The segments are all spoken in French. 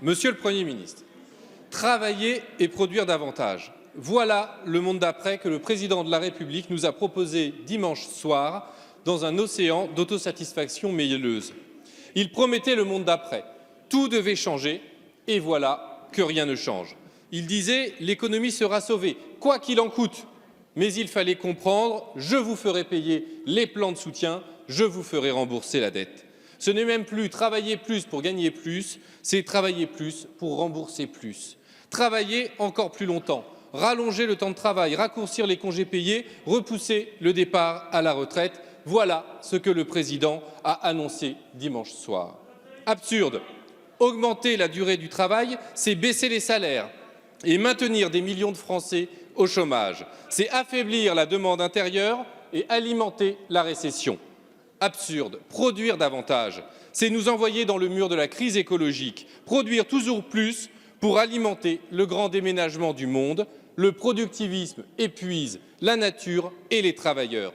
Monsieur le Premier ministre, travailler et produire davantage. Voilà le monde d'après que le président de la République nous a proposé dimanche soir dans un océan d'autosatisfaction mielleuse. Il promettait le monde d'après. Tout devait changer et voilà que rien ne change. Il disait « l'économie sera sauvée, quoi qu'il en coûte ». Mais il fallait comprendre « je vous ferai payer les plans de soutien, je vous ferai rembourser la dette ». Ce n'est même plus travailler plus pour gagner plus, c'est travailler plus pour rembourser plus. Travailler encore plus longtemps, rallonger le temps de travail, raccourcir les congés payés, repousser le départ à la retraite. Voilà ce que le président a annoncé dimanche soir. Absurde. Augmenter la durée du travail, c'est baisser les salaires et maintenir des millions de Français au chômage. C'est affaiblir la demande intérieure et alimenter la récession. Absurde. Produire davantage, c'est nous envoyer dans le mur de la crise écologique. Produire toujours plus pour alimenter le grand déménagement du monde. Le productivisme épuise la nature et les travailleurs.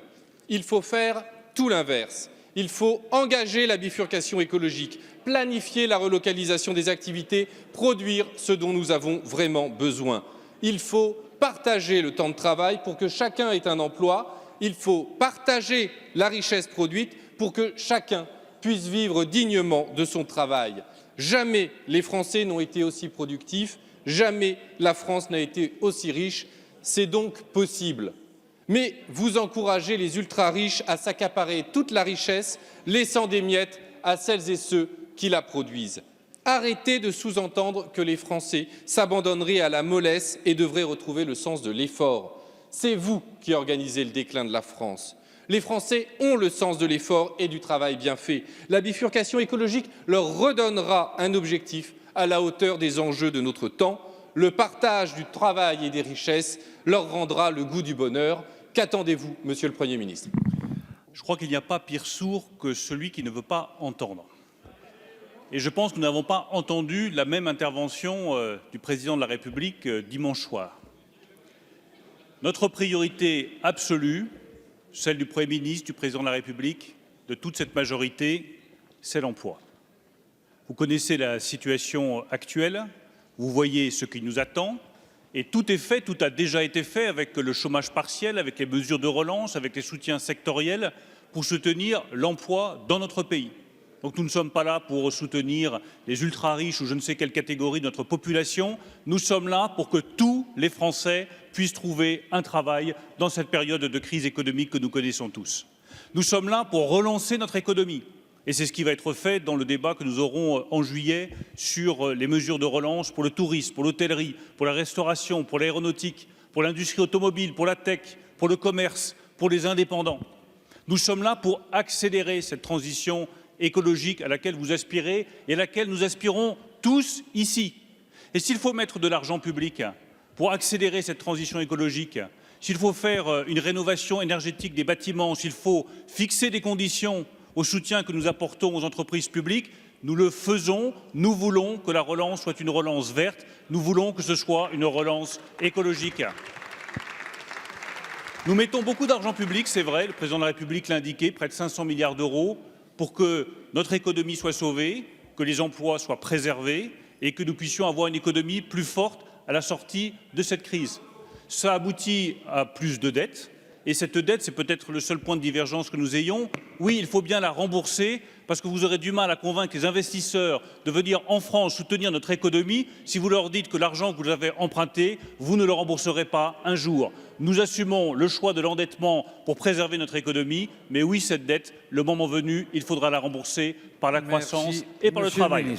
Il faut faire tout l'inverse. Il faut engager la bifurcation écologique, planifier la relocalisation des activités, produire ce dont nous avons vraiment besoin. Il faut partager le temps de travail pour que chacun ait un emploi. Il faut partager la richesse produite pour que chacun puisse vivre dignement de son travail. Jamais les Français n'ont été aussi productifs, jamais la France n'a été aussi riche. C'est donc possible. Mais vous encouragez les ultra-riches à s'accaparer toute la richesse, laissant des miettes à celles et ceux qui la produisent. Arrêtez de sous-entendre que les Français s'abandonneraient à la mollesse et devraient retrouver le sens de l'effort. C'est vous qui organisez le déclin de la France. Les Français ont le sens de l'effort et du travail bien fait. La bifurcation écologique leur redonnera un objectif à la hauteur des enjeux de notre temps. Le partage du travail et des richesses leur rendra le goût du bonheur. Qu'attendez-vous, Monsieur le Premier ministre? Je crois qu'il n'y a pas pire sourd que celui qui ne veut pas entendre. Et je pense que nous n'avons pas entendu la même intervention du président de la République dimanche soir. Notre priorité absolue, celle du Premier ministre, du président de la République, de toute cette majorité, c'est l'emploi. Vous connaissez la situation actuelle, vous voyez ce qui nous attend, et tout est fait, tout a déjà été fait avec le chômage partiel, avec les mesures de relance, avec les soutiens sectoriels pour soutenir l'emploi dans notre pays. Donc nous ne sommes pas là pour soutenir les ultra-riches ou je ne sais quelle catégorie de notre population. Nous sommes là pour que tous les Français puissent trouver un travail dans cette période de crise économique que nous connaissons tous. Nous sommes là pour relancer notre économie. Et c'est ce qui va être fait dans le débat que nous aurons en juillet sur les mesures de relance pour le tourisme, pour l'hôtellerie, pour la restauration, pour l'aéronautique, pour l'industrie automobile, pour la tech, pour le commerce, pour les indépendants. Nous sommes là pour accélérer cette transition écologique à laquelle vous aspirez et à laquelle nous aspirons tous ici. Et s'il faut mettre de l'argent public pour accélérer cette transition écologique, s'il faut faire une rénovation énergétique des bâtiments, s'il faut fixer des conditions au soutien que nous apportons aux entreprises publiques, nous le faisons. Nous voulons que la relance soit une relance verte. Nous voulons que ce soit une relance écologique. Nous mettons beaucoup d'argent public, c'est vrai, le président de la République l'a indiqué, près de 500 milliards d'euros, pour que notre économie soit sauvée, que les emplois soient préservés et que nous puissions avoir une économie plus forte à la sortie de cette crise. Ça aboutit à plus de dettes. Et cette dette, c'est peut-être le seul point de divergence que nous ayons. Oui, il faut bien la rembourser, parce que vous aurez du mal à convaincre les investisseurs de venir en France soutenir notre économie si vous leur dites que l'argent que vous avez emprunté, vous ne le rembourserez pas un jour. Nous assumons le choix de l'endettement pour préserver notre économie, mais oui, cette dette, le moment venu, il faudra la rembourser par la croissance et par le travail.